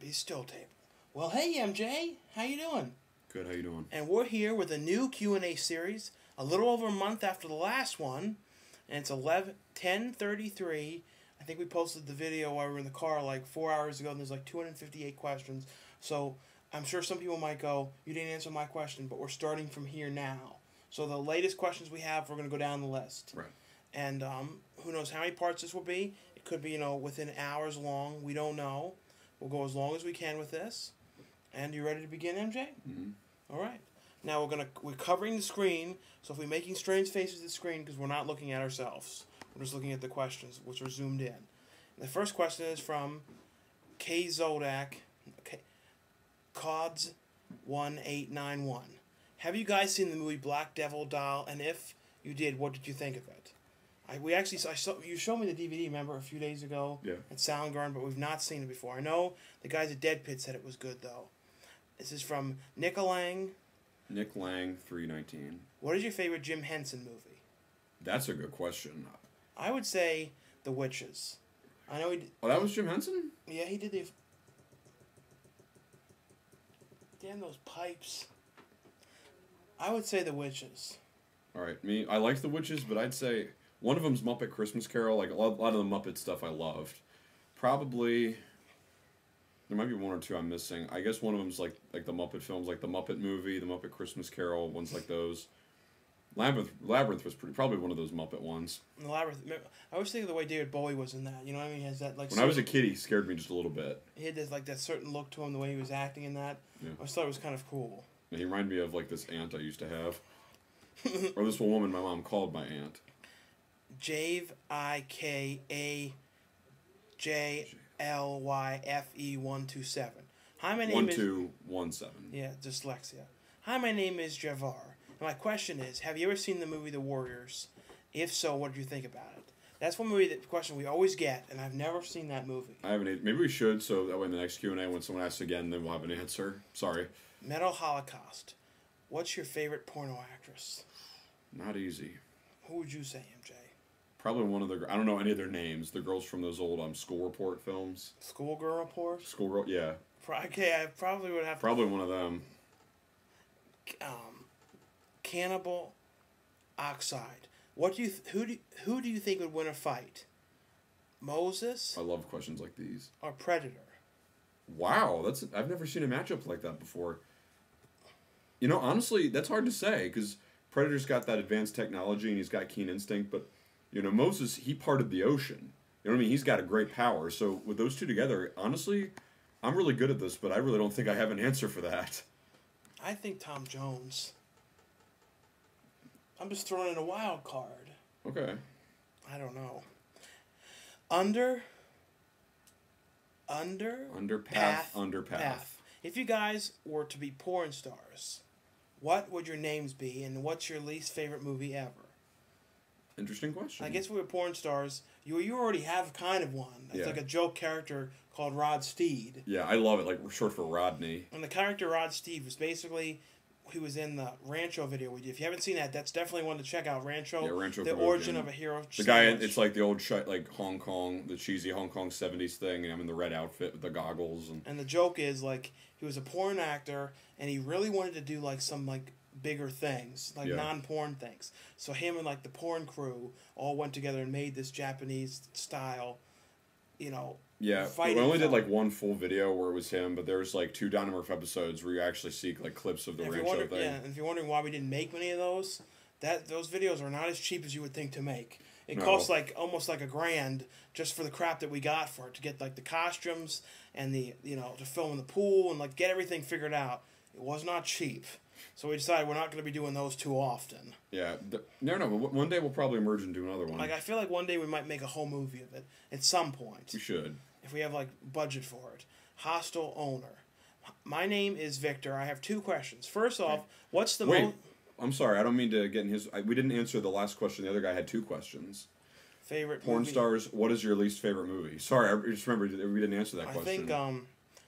be still table. Well, hey MJ, how you doing? Good, how you doing? And we're here with a new Q&A series, a little over a month after the last one, and it's 10:33. I think we posted the video while we were in the car like 4 hours ago, and there's like 258 questions. So I'm sure some people might go, you didn't answer my question, but we're starting from here now. So the latest questions we have, we're going to go down the list. Right. And who knows how many parts this will be. It could be, within hours long. We don't know. We'll go as long as we can with this. And you ready to begin, MJ? Mm-hmm. All right. Now we're covering the screen, so if we're making strange faces at the screen, because we're not looking at ourselves. We're just looking at the questions, which are zoomed in. And the first question is from K Zodak, Cods 1891. Have you guys seen the movie Black Devil Doll? And if you did, what did you think of it? You showed me the DVD, remember, a few days ago? Yeah. At Soundgarden, but we've not seen it before. I know the guys at Dead Pit said it was good, though. This is from Nick Lang. Nick Lang, 319. What is your favorite Jim Henson movie? That's a good question. I would say The Witches. I know he did... Oh, that was Jim Henson? Yeah, he did the... Damn those pipes. I would say The Witches. Alright, I liked The Witches, but I'd say one of them's Muppet Christmas Carol. Like, a lot of the Muppet stuff I loved. Probably... There might be one or two I'm missing. I guess one of them's like the Muppet films, like the Muppet Movie, the Muppet Christmas Carol, ones like those. Labyrinth was probably one of those Muppet ones. The Labyrinth. I always think of the way David Bowie was in that. You know what I mean? He has that like. When I was a kid, he scared me just a little bit. He had this that certain look to him, the way he was acting in that. Yeah. I just thought it was kind of cool. Yeah, he reminded me of like this aunt I used to have, or this one woman my mom called my aunt. Jave IKAJLYFE 127. Hi, my name 1217. Yeah, dyslexia. Hi, my name is Javar. And my question is, have you ever seen the movie The Warriors? If so, what did you think about it? That's one question we always get, and I've never seen that movie. I haven't. Maybe we should, so that way in the next Q&A, when someone asks again, then we'll have an answer. Sorry. Metal Holocaust. What's your favorite porno actress? Not easy. Who would you say, MJ? Probably one of the... I don't know any of their names. The girls from those old School Report films. Schoolgirl Report? Schoolgirl, yeah. Okay, I probably would have to... Probably one of them. Cannibal Oxide. Who do you think would win a fight? Moses? I love questions like these. Or Predator? Wow, I've never seen a matchup like that before. Honestly, that's hard to say, because Predator's got that advanced technology and he's got keen instinct, but, Moses, he parted the ocean. You know what I mean? He's got a great power. So with those two together, honestly, I'm really good at this, but I really don't think I have an answer for that. I think Tom Jones. I'm just throwing in a wild card. Okay. I don't know. Underpath. If you guys were to be porn stars, what would your names be, and what's your least favorite movie ever? Interesting question. I guess if we were porn stars, you already have kind of one. It's like a joke character called Rod Steed. Yeah, I love it. Like, we're short for Rodney. And the character Rod Steed was basically... He was in the Rancho video we did. If you haven't seen that, that's definitely one to check out. Rancho, the origin of a hero. The guy, it's like the old Hong Kong, the cheesy Hong Kong 70s thing, and I'm in the red outfit with the goggles. And the joke is, like, he was a porn actor, and he really wanted to do, like, some, like, bigger things, like non-porn things. So him and, like, the porn crew all went together and made this Japanese style, Yeah, we only did like one full video where it was him, but there's like 2 Dynamorph episodes where you actually see like clips of the Rancho thing. Yeah, and if you're wondering why we didn't make many of those, those videos are not as cheap as you would think to make. It costs like almost like $1,000 just for the crap that we got for it, to get like the costumes and the to film in the pool and like get everything figured out. It was not cheap. So we decided we're not going to be doing those too often. Yeah. No, but one day we'll probably merge and do another one. Like, I feel like one day we might make a whole movie of it at some point. We should. If we have, like, budget for it. Hostile owner. My name is Victor. I have 2 questions. First off, what's the most... I'm sorry. I don't mean to get in his... We didn't answer the last question. The other guy had 2 questions. Favorite Porn movie? stars, what is your least favorite movie? Sorry, I just remembered we didn't answer that question. I think,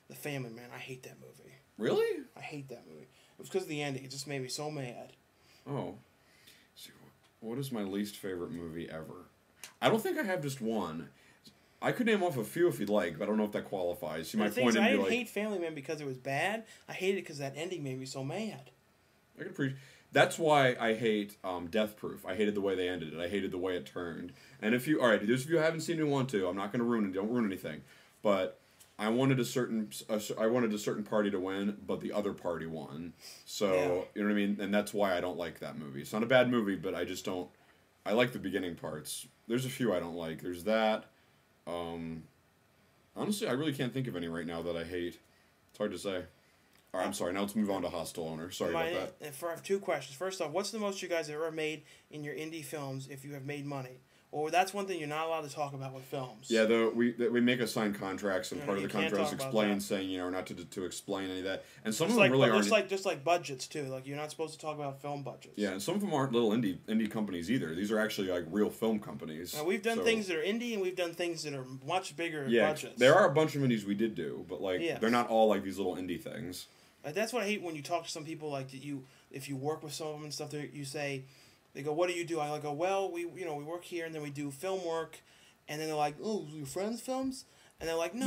The Family Man. I hate that movie. Really? I hate that movie. It was because of the ending. It just made me so mad. Oh. See, what is my least favorite movie ever? I don't think I have just one. I could name off a few if you'd like, but I don't know if that qualifies. See, my The thing point is, would I be didn't like, hate Family Man because it was bad. I hated it because that ending made me so mad. I could appreciate. That's why I hate Death Proof. I hated the way they ended it. I hated the way it turned. And if you, all right, those of you who haven't seen it and want to, I'm not going to ruin it. Don't ruin anything. But I wanted a certain party to win, but the other party won. So you know what I mean. And that's why I don't like that movie. It's not a bad movie, but I just don't. I like the beginning parts. There's a few I don't like. There's that. Honestly, I really can't think of any right now that I hate. It's hard to say. All right, I'm sorry. Now let's move on to Hostile Owner. Sorry about that. I have two questions. First off, what's the most you guys have ever made in your indie films if you have made money? Well, that's one thing you're not allowed to talk about with films. Yeah, we make us sign contracts, and part of the contract explains saying, you know, not to explain any of that. And some of them really aren't. Just like budgets too. Like you're not supposed to talk about film budgets. Yeah, and some of them aren't little indie companies either. These are actually like real film companies. Now, we've done things that are indie, and we've done things that are much bigger budgets. There are a bunch of indies we did do, but like they're not all like these little indie things. Like, that's what I hate when you talk to some people like that. If you work with some of them and stuff, you say. They go, what do you do? I go, well, we work here, and then we do film work, and then they're like, oh, your friends' films? And they're like, no,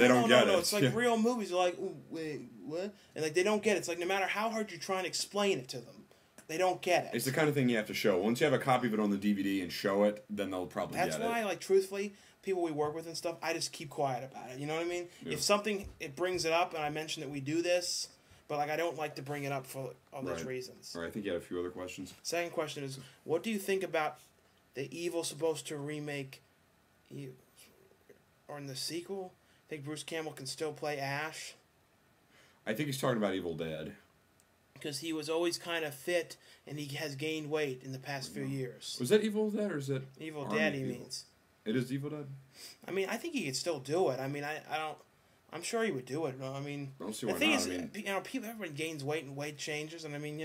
it's like real movies. They're like, oh, wait, what? And like they don't get it. It's like no matter how hard you try and explain it to them, they don't get it. It's the kind of thing you have to show. Once you have a copy of it on the DVD and show it, then they'll probably get it. That's why, like, truthfully, people we work with and stuff, I just keep quiet about it. You know what I mean? Yeah. If something, it brings it up, and I mention that we do this, but like I don't like to bring it up for all those reasons. All right, I think you had a few other questions. Second question is, what do you think about the Evil supposed to remake, or in the sequel? Think Bruce Campbell can still play Ash? I think he's talking about Evil Dead. Because he was always kind of fit, and he has gained weight in the past few years. Was that Evil Dead, or is it Evil Dead? He means. It is Evil Dead. I mean, I think he could still do it. I mean, I don't. I'm sure he would do it. I mean, I don't see why the thing not. is, I mean, everybody gains weight and weight changes, and I mean,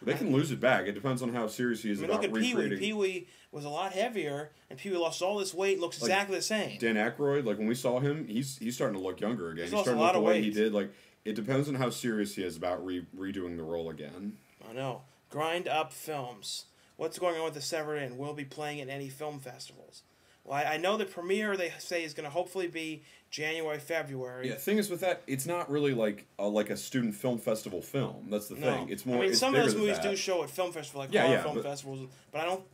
they can lose it back. It depends on how serious he is about recreating. Look at Pee-wee. Pee-wee was a lot heavier, and Pee-wee lost all this weight. Looks exactly the same. Dan Aykroyd, like when we saw him, he's starting to look younger again. He's starting to look the way he did. Like it depends on how serious he is about redoing the role again. I know. Grind Up Films. What's going on with the Severed End? Will it be playing at any film festivals? Well, I know the premiere they say is going to hopefully be January, February. Yeah, the thing is with that, it's not really like a student film festival film. That's the thing. It's more. I mean, some of those movies do show at film festivals, like horror film festivals, but I don't.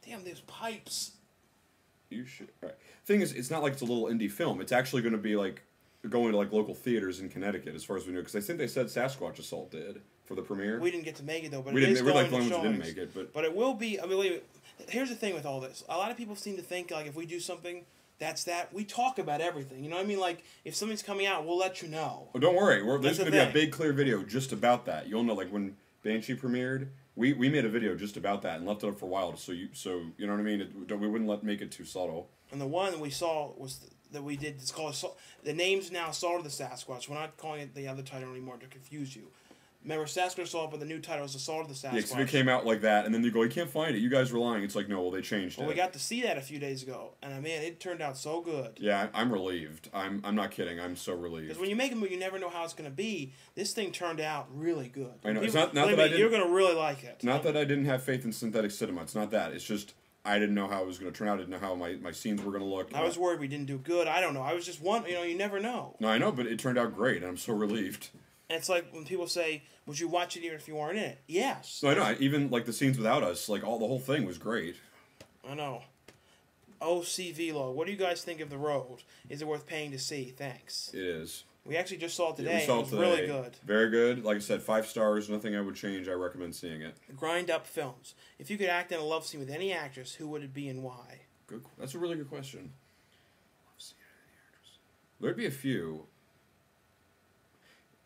Damn, there's pipes. You should. All right. Thing is, it's not like it's a little indie film. It's actually going to be like going to like local theaters in Connecticut, as far as we know, because I think they said Sasquatch Assault did for the premiere. We didn't get to make it though, but we it didn't. is We're going like the ones to that didn't make it, but it will be. I mean, here's the thing with all this. A lot of people seem to think like if we do something. That's that. We talk about everything. You know what I mean? Like, if something's coming out, we'll let you know. Oh, don't worry. There's going to be a big, clear video just about that. You'll know, like, when Banshee premiered, we made a video just about that and left it up for a while so you know what I mean? We wouldn't make it too subtle. And the one we saw was that we did, it's called, the name's now Assault of the Sasquatch. We're not calling it the other title anymore to confuse you. Remember, Sasquatch Assault, but the new title is Assault of the Sasquatch. Yeah, because it came out like that, and then you go, you can't find it. You guys were lying. It's like, no, well, they changed it. Well, we got to see that a few days ago, and man, it turned out so good. Yeah, I'm relieved. I'm not kidding. I'm so relieved. Because when you make a movie, you never know how it's going to be. This thing turned out really good. I know. It's not that I didn't, you're going to really like it. Not that I didn't have faith in synthetic cinema. It's not that. It's just I didn't know how it was going to turn out. I didn't know how my scenes were going to look. I was worried we didn't do good. I don't know. I was just you never know. No, I know, but it turned out great, and I'm so relieved. And it's like when people say, would you watch it even if you weren't in it? Yes. No, I know. Even like the scenes without us, like the whole thing was great. I know. OC Velo, what do you guys think of The Road? Is it worth paying to see? Thanks. It is. We actually just saw it today. We saw it was really good. Very good. Like I said, 5 stars. Nothing I would change. I recommend seeing it. Grind Up Films. If you could act in a love scene with any actress, who would it be and why? Good. That's a really good question. There'd be a few.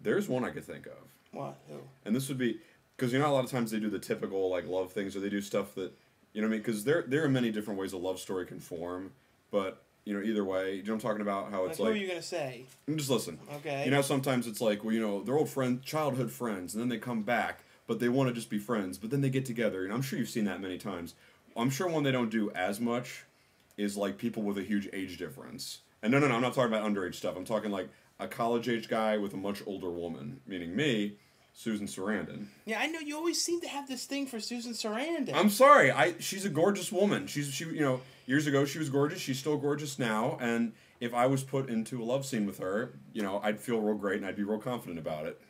There's one I could think of. What? Who? And this would be because a lot of times they do the typical like love things, or they do stuff that what I mean. Because there are many different ways a love story can form, but either way, you know what I'm talking about? How it's who are you gonna say? Just listen. Okay. Sometimes it's like they're old childhood friends, and then they come back, but they want to just be friends, but then they get together, and I'm sure you've seen that many times. I'm sure one they don't do as much is like people with a huge age difference. And no, I'm not talking about underage stuff. I'm talking like a college-age guy with a much older woman, meaning me, Susan Sarandon. Yeah, I know you always seem to have this thing for Susan Sarandon. I'm sorry, she's a gorgeous woman. She years ago she was gorgeous. She's still gorgeous now, and if I was put into a love scene with her, you know, I'd feel real great and I'd be real confident about it.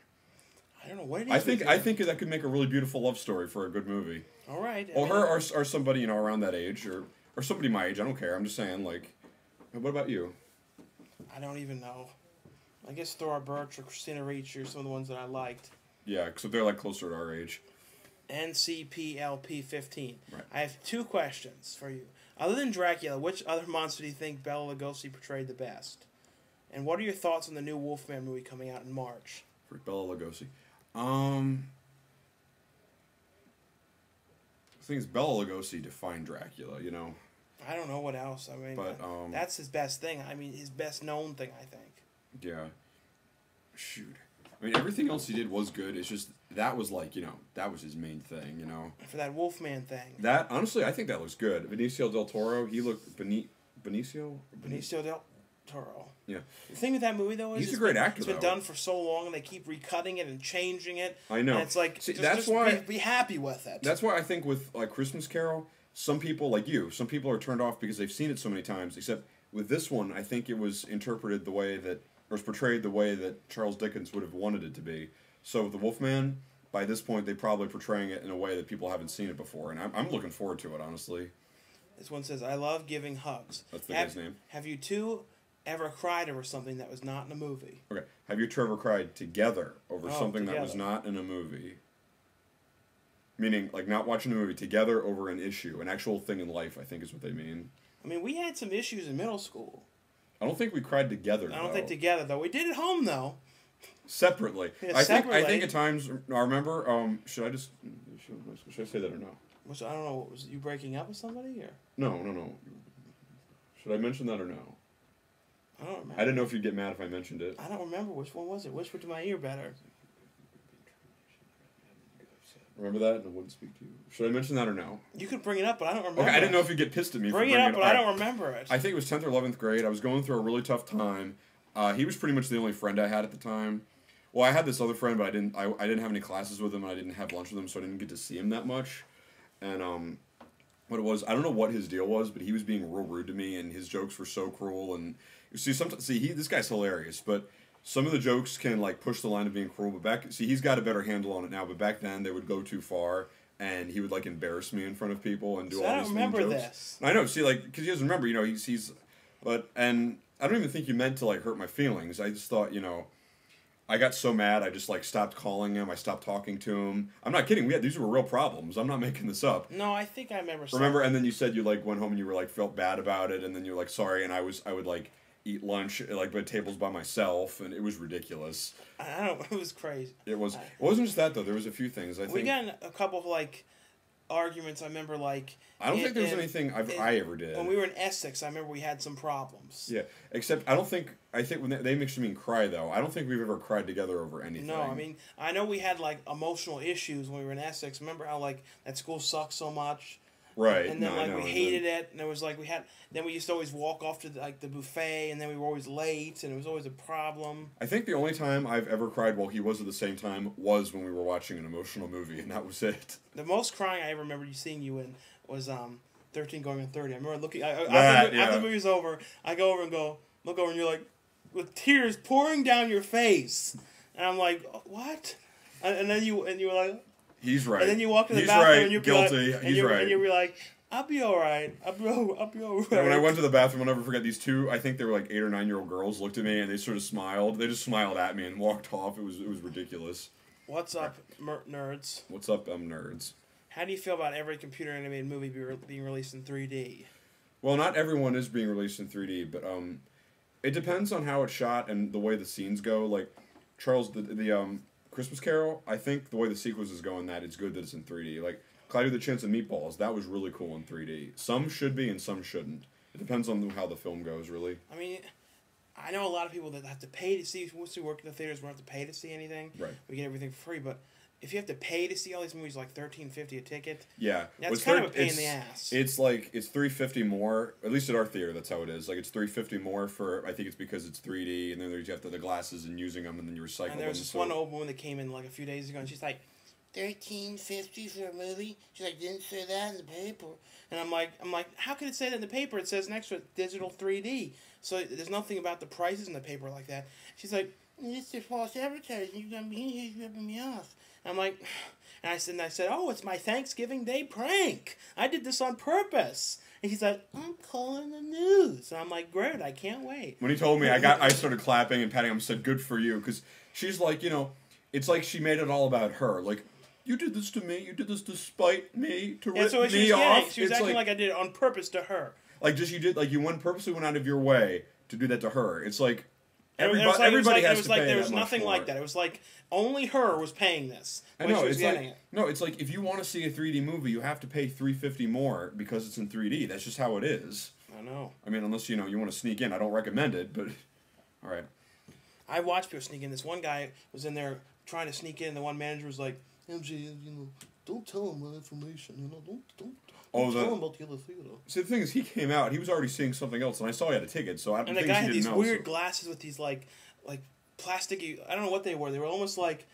I don't know what it is. I think that could make a really beautiful love story for a good movie. All right. Or her, or somebody, you know, around that age, or somebody my age. I don't care. I'm just saying, like, what about you? I don't even know. I guess Thora Birch or Christina Ricci are some of the ones that I liked. Yeah, so they're like closer to our age. NCPLP 15. Right. I have 2 questions for you. Other than Dracula, which other monster do you think Bela Lugosi portrayed the best? And what are your thoughts on the new Wolfman movie coming out in March? For Bela Lugosi. The thing is, Bela Lugosi defined Dracula, you know? I don't know what else. I mean, but, that's his best thing. I mean, his best known thing, I think. Yeah. Shoot. I mean, everything else he did was good. It's just, that was like, you know, that was his main thing, you know? For that Wolfman thing. That, honestly, I think that looks good. Benicio del Toro, he looked, Benicio del Toro. Yeah. The thing with that movie, though, is he's a great actor. It's been done for so long, and they keep recutting it and changing it. I know. And it's like, see, just be happy with it. That's why I think with like Christmas Carol, some people like you, some people are turned off because they've seen it so many times. Except with this one, I think it was interpreted the way that, or was portrayed the way that Charles Dickens would have wanted it to be. So with the Wolfman, by this point, they're probably portraying it in a way that people haven't seen it before, and I'm looking forward to it, honestly. This one says, "I love giving hugs." That's the guy's name. Have you 2 ever cried over something that was not in a movie? Okay. Have you two ever cried together over something together. that was not in a movie? Meaning, like, not watching a movie together over an issue, an actual thing in life, I think is what they mean. I mean, we had some issues in middle school. I don't think we cried together, I don't think together, though. We did at home, though. Separately. Yeah, I separately. think at times, I remember, should I say that or no? Which, I don't know, was you breaking up with somebody, or? No. Should I mention that or no? I don't remember. I didn't know if you'd get mad if I mentioned it. I don't remember. Which one was it? Which went to my ear better? Remember that? And I wouldn't speak to you. Should I mention that or no? You could bring it up, but I don't remember. Okay, I didn't know if you'd get pissed at me Bring for bringing it up, but I don't remember it. I think it was 10th or 11th grade. I was going through a really tough time. He was pretty much the only friend I had at the time. Well, I had this other friend, but I didn't have any classes with him, and I didn't have lunch with him, so I didn't get to see him that much. And what it was, I don't know what his deal was, but he was being real rude to me, and his jokes were so cruel. And this guy's hilarious, but some of the jokes can like push the line of being cruel. But he's got a better handle on it now. But back then, they would go too far, and he would like embarrass me in front of people and do all these mean jokes. I don't remember this. I know. See, like, because he doesn't remember. You know, and I don't even think he meant to like hurt my feelings. I just thought, you know. I got so mad, I just, like, stopped calling him. I stopped talking to him. I'm not kidding. These were real problems. I'm not making this up. No, I think I remember. Remember, and then you said you, like, went home and you were, like, felt bad about it, and then you were, like, sorry, and I would, like, eat lunch, like, by tables by myself, and it was ridiculous. I don't know. It was crazy. It wasn't just that, though. There was a few things, I think. We got in a couple of, like, arguments. I remember, like... I don't think there was anything I ever did. When we were in Essex, I remember we had some problems. Yeah, except I think when they mixed me and cry, though, I don't think we've ever cried together over anything. No, I mean, I know we had, like, emotional issues when we were in Essex. Remember how, like, that school sucked so much? Right. And then, we hated it, and it was, like, then we used to always walk off to, the buffet, and then we were always late, and it was always a problem. I think the only time I've ever cried while he was at the same time was when we were watching an emotional movie, and that was it. The most crying I ever remember seeing you in was, 13 going on 30. I remember looking... After the movie's over, I go over and look over, and you're like, with tears pouring down your face. And I'm like, what? And then you were like... He's right. And then you walk to the bathroom and you're guilty. He's right. And you'll be like, I'll be all right. I'll be all right. And when I went to the bathroom, I'll never forget these 2, I think they were like 8 or 9-year-old girls, looked at me and they sort of smiled. They just smiled at me and walked off. It was ridiculous. What's up, nerds? What's up, nerds? How do you feel about every computer animated movie being released in 3D? Well, not everyone is being released in 3D, but it depends on how it's shot and the way the scenes go. Like Charles, the Christmas Carol, I think the way the sequence is going, that it's good that it's in 3D. Like Cloudy with a Chance of Meatballs, that was really cool in 3D. Some should be and some shouldn't. It depends on how the film goes, really. I mean, I know a lot of people that have to pay to see. Once we work in the theaters, we don't have to pay to see anything. Right. We get everything for free, but if you have to pay to see all these movies, like $13.50 a ticket, yeah, that's kind of a pain in the ass. It's like it's $3.50 more. At least at our theater, that's how it is. Like it's $3.50 more for. I think it's because it's 3D, and then you have the glasses and using them, and then you recycle them. And there was this one old woman that came in like a few days ago, and she's like, $13.50 for a movie. She's like, didn't say that in the paper. And I'm like, how can it say that in the paper? It says next to it, digital 3D. So there's nothing about the prices in the paper like that. She's like, "This is false advertising. You're gonna be here, you're ripping me off." I'm like, and I said, "Oh, it's my Thanksgiving Day prank. I did this on purpose." And he's like, "I'm calling the news." And I'm like, "Great, I can't wait." When he told me, I started clapping and patting him. Said, "Good for you," because she's like, it's like she made it all about her. Like, you did this to me. You did this to spite me, to rip me off. She was acting like I did it on purpose to her. Like, just you purposely went out of your way to do that to her. It's like everybody has to pay. There was nothing like that. It was like only her was paying this. I know. It's like it's like if you want to see a 3D movie, you have to pay $3.50 more because it's in 3D. That's just how it is. I know. I mean, unless you want to sneak in, I don't recommend it. But all right. I watched people sneak in. This one guy was in there trying to sneak in. The one manager was like, "MJ, don't tell him my information. Don't tell him about the other theater." See, the thing is, he came out. He was already seeing something else, and I saw he had a ticket. So I don't. And the guy had these weird glasses with these like plasticky. I don't know what they were. They were almost like.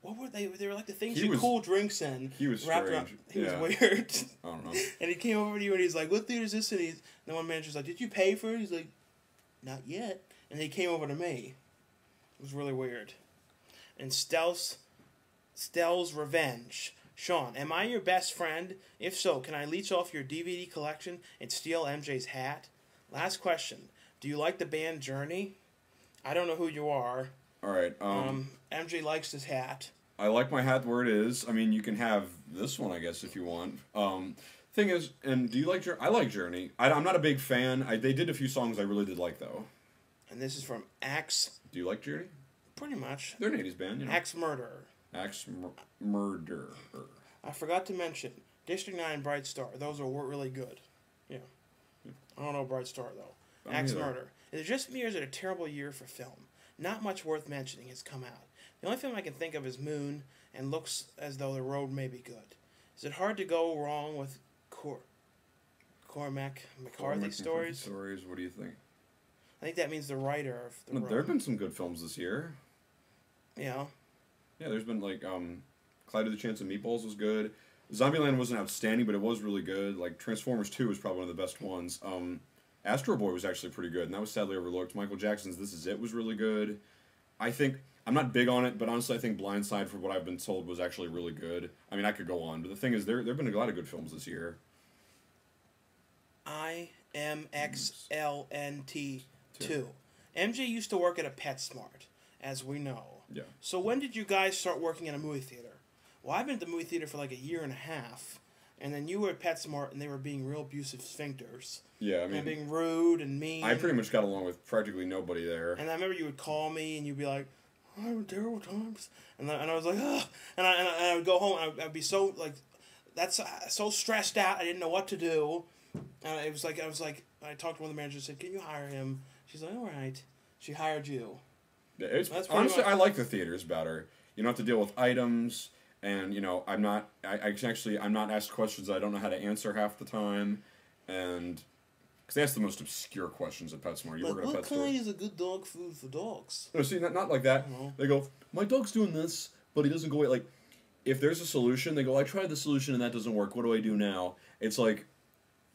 What were they? They were like the things you cool drinks in. He was strange. He was weird. I don't know. And he came over to you and he's like, "What theater is this?" And the one manager's like, "Did you pay for it?" He's like, "Not yet." And he came over to me. It was really weird. And Stell's Revenge. Shawn, am I your best friend? If so, can I leech off your DVD collection and steal MJ's hat? Last question. Do you like the band Journey? I don't know who you are. All right. MJ likes his hat. I like my hat where it is. I mean, you can have this one, I guess, if you want. Thing is, and do you like Journey? I like Journey. I'm not a big fan. They did a few songs I really did like, though. And this is from Axe. Do you like Journey? Pretty much. They're an 80s band, Axe Murderer. Axe Murderer. I forgot to mention District 9 and Bright Star. Those are really good. Yeah. I don't know Bright Star, though. Axe Murderer. Is it just me or is it a terrible year for film? Not much worth mentioning has come out. The only film I can think of is Moon, and looks as though the road may be good. Is it hard to go wrong with Cormac McCarthy stories? What do you think? I think that means the writer of the road. There have been some good films this year. Yeah. Yeah, there's been like Clyde to the Chance of Meatballs was good. Zombieland wasn't outstanding, but it was really good. Like Transformers 2 was probably one of the best ones. Astro Boy was actually pretty good, and that was sadly overlooked. Michael Jackson's This Is It was really good. I think, I'm not big on it, but honestly I think Blind Side, for what I've been told, was actually really good. I mean, I could go on, but the thing is, there have been a lot of good films this year. IMXLNT2. MJ used to work at a PetSmart, as we know. Yeah. So when did you guys start working in a movie theater? Well, I've been at the movie theater for like a year and a half. And then you were at PetSmart, and they were being real abusive sphincters. Yeah, I mean... And being rude and mean. I pretty much got along with practically nobody there. And I remember you would call me, and you'd be like, "I'm having terrible times." And I was like, "Ugh." And I would go home, and I'd be so, like, so stressed out, I didn't know what to do. And I was like, I talked to one of the managers and said, "Can you hire him?" She's like, "All right." She hired you. Yeah, honestly, I like the theaters better. You don't have to deal with items... And, I'm not asked questions I don't know how to answer half the time. And, because they ask the most obscure questions at PetSmart. You work at a pet store. What kind is a good dog food for dogs? No, see, not like that. They go, "My dog's doing this, but he doesn't go away." Like, if there's a solution, they go, "I tried the solution and that doesn't work. What do I do now?" It's like,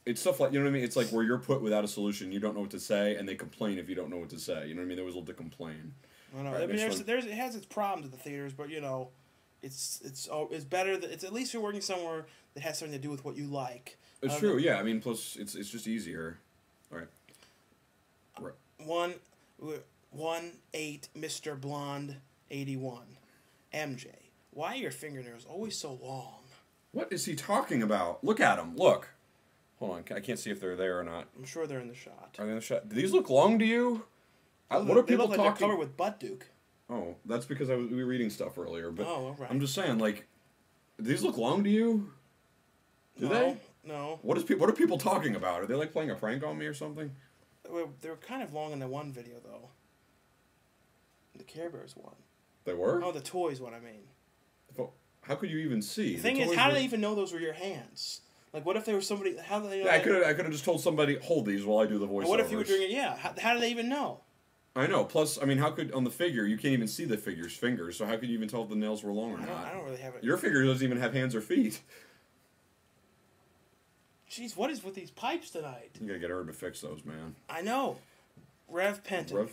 it's stuff like, you know what I mean? It's like where you're put without a solution, you don't know what to say, and they complain if you don't know what to say. You know what I mean? They always love to complain. I know. Right, I mean, it has its problems at the theaters, but, It's better that it's at least you're working somewhere that has something to do with what you like. It's true, yeah. I mean, plus it's just easier. All right. 1-8 Mr. Blonde 81. MJ, why are your fingernails always so long? What is he talking about? Look at him. Look. Hold on. I can't see if they're there or not. I'm sure they're in the shot. Are they in the shot? Do these look long to you? What are people talking? They're covered with butt duke. Oh, that's because we were reading stuff earlier. But right. I'm just saying, like, do these look long to you? Do they? No. What are people talking about? Are they like playing a prank on me or something? Well, they were kind of long in the one video though. The Care Bears one. They were? Oh, the toys one. I mean. Well, how could you even see? The thing is, how do they even know those were your hands? Like, what if there was somebody? How do they know? Yeah, I could have just told somebody, hold these while I do the voiceovers. What if you were doing it? Yeah. How do they even know? I know. Plus, I mean, how could, on the figure, you can't even see the figure's fingers, so how could you even tell if the nails were long or not? I don't really have it. Your figure doesn't even have hands or feet. Jeez, what is with these pipes tonight? You gotta get her to fix those, man. I know. Rev Penton.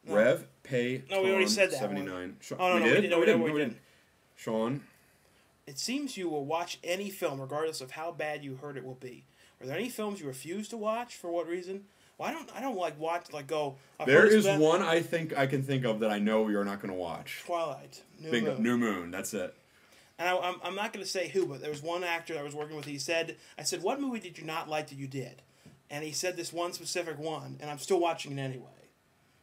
Rev Pay. No, we already said that 79. Oh, no, we did? No, we didn't. Shawn. It seems you will watch any film regardless of how bad you heard it will be. Are there any films you refuse to watch? For what reason? Well, I don't like watch like go. There is one I think I can think of that I know you're not going to watch. Twilight. New Moon. That's it. And I'm not going to say who, but there was one actor I was working with. I said, what movie did you not like that you did? And he said this one specific one, and I'm still watching it anyway.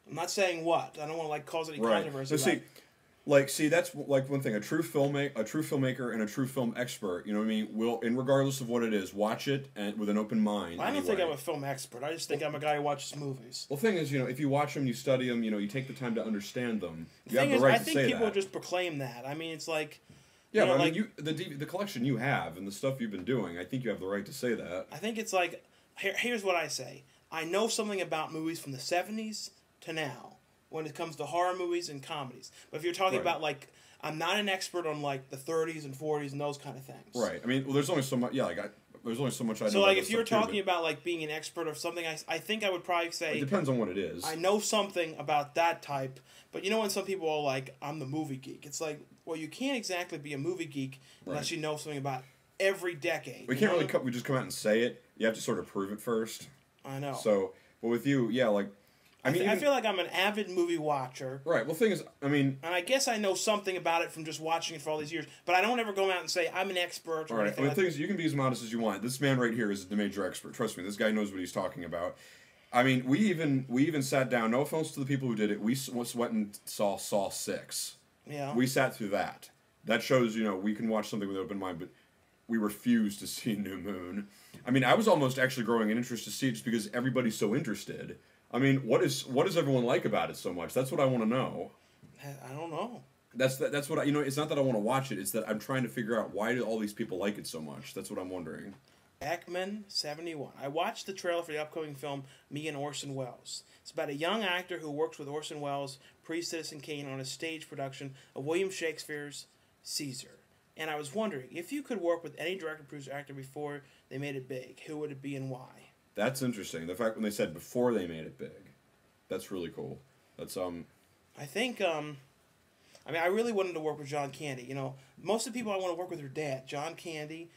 I'm not saying what. I don't want to like cause any controversy. So that's like one thing. A true filmmaker, and a true film expert. You know what I mean? Will, and regardless of what it is, watch it and with an open mind. I don't think I'm a film expert. I just think I'm a guy who watches movies. Well, the thing is, if you watch them, you study them, you take the time to understand them. You have the right to say that. I think people just proclaim that. I mean, it's like. Yeah, but I mean, the collection you have and the stuff you've been doing, I think you have the right to say that. I think it's like, here's what I say. I know something about movies from the 70s to now when it comes to horror movies and comedies. But if you're talking about, like, I'm not an expert on, like, the 30s and 40s and those kind of things. Right. I mean, well, there's only so much, there's only so much I know. So, like, if you're talking about, like, being an expert of something, I think I would probably say... It depends on what it is. I know something about that type, but you know when some people are like, I'm the movie geek? It's like, well, you can't exactly be a movie geek unless you know something about every decade. We can't really we just come out and say it. You have to sort of prove it first. I know. So, but with you, I feel like I'm an avid movie watcher. Right. Well, the thing is, and I guess I know something about it from just watching it for all these years, but I don't ever go out and say I'm an expert or anything. The thing is, you can be as modest as you want. This man right here is the major expert. Trust me, this guy knows what he's talking about. I mean, we even sat down. No offense to the people who did it. We went and saw Saw 6. Yeah. We sat through that. That shows, we can watch something with an open mind, but we refused to see New Moon. I mean, I was almost actually growing an interest to see it just because everybody's so interested. I mean, what does everyone like about it so much? That's what I want to know. I don't know. That's what it's not that I want to watch it. It's that I'm trying to figure out why do all these people like it so much. That's what I'm wondering. Beckman 71. I watched the trailer for the upcoming film Me and Orson Welles. It's about a young actor who works with Orson Welles pre-Citizen Kane on a stage production of William Shakespeare's Caesar. And I was wondering, if you could work with any director, producer, actor before they made it big, who would it be and why? That's interesting. The fact when they said before they made it big. That's really cool. That's I think I really wanted to work with John Candy. Most of the people I want to work with are dead. John Candy,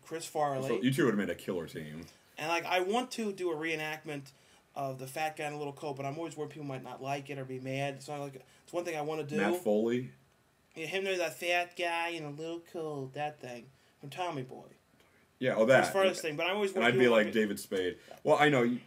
Chris Farley. So you two would have made a killer team. And I want to do a reenactment of the fat guy in a little coat, but I'm always worried people might not like it or be mad. So it's one thing I want to do. Matt Foley. Yeah, him there's that fat guy in a little coat, that thing from Tommy Boy. Yeah, that. As far as thing, but I always. And I'd be like David Spade. Well, I know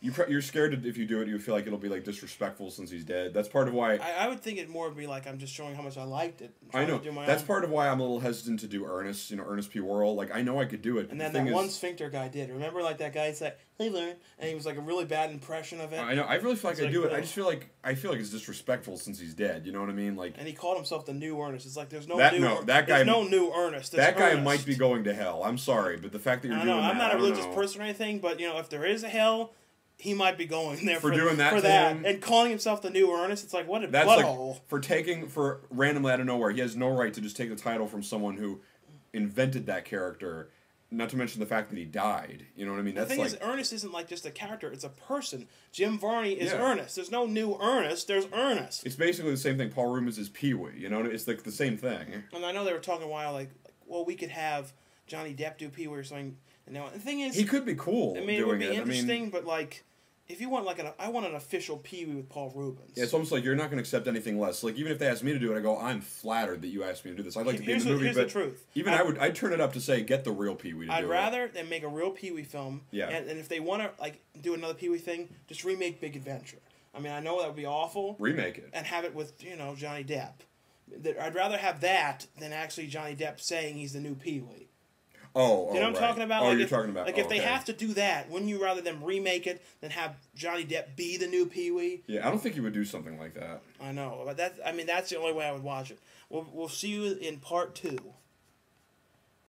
you're scared if you do it, you feel like it'll be like disrespectful since he's dead. That's part of why. I would think it more would be like I'm just showing how much I liked it. I know. That's part of why I'm a little hesitant to do Ernest. Ernest P. Worrell. Like I know I could do it. And then that one sphincter guy did. Remember, like that guy said, "Hey, learn," and he was like a really bad impression of it. I know. I really feel like I do it. I just feel like it's disrespectful since he's dead. You know what I mean? Like. And he called himself the new Ernest. It's like there's no there's no new Ernest. That guy Ernest. might be going to hell. I'm sorry, but the fact that you're doing that, I'm not a religious person or anything, but if there is a hell. He might be going there for doing that for to that him. And calling himself the new Ernest. It's like what a butthole. For randomly out of nowhere. He has no right to just take the title from someone who invented that character. Not to mention the fact that he died. You know what I mean? The thing is, Ernest isn't like just a character; it's a person. Jim Varney is Ernest. There's no new Ernest. There's Ernest. It's basically the same thing. Paul Rubens is Pee Wee. It's like the same thing. And I know they were talking a while well, we could have Johnny Depp do Pee Wee or something. And now the thing is, he could be cool. It would be interesting, but like. If you want I want an official Pee Wee with Paul Rubens. Yeah, it's almost like you're not going to accept anything less. Like even if they ask me to do it, I go, I'm flattered that you asked me to do this. I'd like to be in the movie, here's but the truth. Even I'd turn it up to say, get the real Pee Wee to do it. I'd rather than make a real Pee Wee film. Yeah. And if they want to do another Pee Wee thing, just remake Big Adventure. I mean, I know that would be awful. Remake it and have it with Johnny Depp. I'd rather have that than actually Johnny Depp saying he's the new Pee Wee. Oh, you know what I'm talking about? You're talking about. If they have to do that, wouldn't you rather them remake it than have Johnny Depp be the new Pee Wee? Yeah, I don't think you would do something like that. I know, but that's the only way I would watch it. We'll see you in part 2.